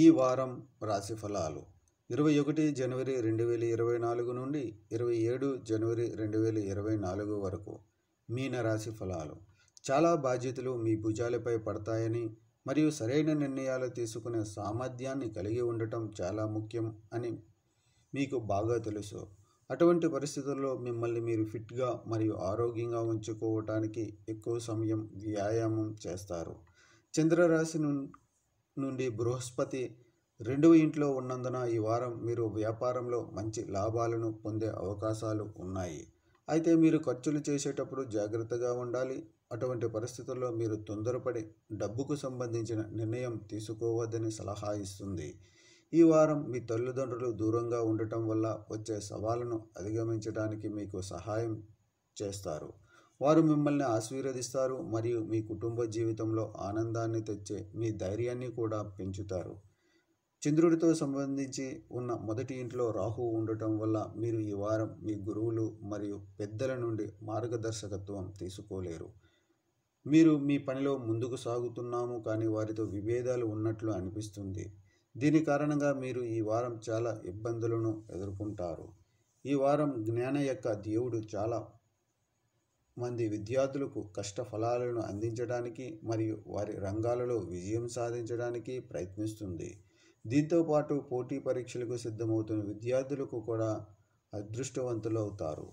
ఈ వారం రాశి ఫలాలు 21 జనవరి 2024 నుండి 27 జనవరి 2024 వరకు మీన రాశి ఫలాలు. చాలా బాధ్యతలు మీ భుజాలపై పడతాయని మరియు సరైన నిర్ణయాలు తీసుకునే సామర్థ్యాన్ని కలిగి ఉండటం చాలా ముఖ్యం అని మీకు బాగా తెలుసు. అటువంటి పరిస్థితుల్లో మిమ్మల్ని మీరు ఫిట్గా మరియు ఆరోగ్యంగా ఉంచుకోవటానికి ఎక్కువ సమయం వ్యాయామం చేస్తారు. చంద్రరాశి నుండి బృహస్పతి 2వ ఇంట్లో ఉన్నందున ఈ వారం మీరు వ్యాపారంలో మంచి లాభాలను పొందే అవకాశాలు ఉన్నాయి. అయితే మీరు ఖర్చులు చేసేటప్పుడు జాగ్రత్తగా ఉండాలి. అటువంటి పరిస్థితుల్లో మీరు తొందరపడి డబ్బుకు సంబంధించిన నిర్ణయం తీసుకోవద్దని సలహా ఇస్తుంది. ఈ వారం మీ తల్లిదండ్రులు దూరంగా ఉండటం వల్ల వచ్చే సవాళ్లను అధిగమించడానికి మీకు సహాయం చేస్తారు. వారు మిమ్మల్ని ఆశీర్వదిస్తారు మరియు మీ కుటుంబ జీవితంలో ఆనందాన్ని తెచ్చే మీ ధైర్యాన్ని కూడా పెంచుతారు. చంద్రుడితో సంబంధించి ఉన్న మొదటి ఇంట్లో రాహువు ఉండటం వల్ల మీరు ఈ వారం మీ గురువులు మరియు పెద్దల నుండి మార్గదర్శకత్వం తీసుకోలేరు. మీరు మీ పనిలో ముందుకు సాగుతున్నాము కానీ వారితో విభేదాలు ఉన్నట్లు అనిపిస్తుంది. దీని కారణంగా మీరు ఈ వారం చాలా ఇబ్బందులను ఎదుర్కొంటారు. ఈ వారం జ్ఞాన యొక్క దేవుడు చాలా మంది విద్యార్థులకు కష్ట ఫలాలను అందించడానికి మరియు వారి రంగాలలో విజయం సాధించడానికి ప్రయత్నిస్తుంది. దీంతోపాటు పోటీ పరీక్షలకు సిద్ధమవుతున్న విద్యార్థులకు కూడా అదృష్టవంతులు అవుతారు.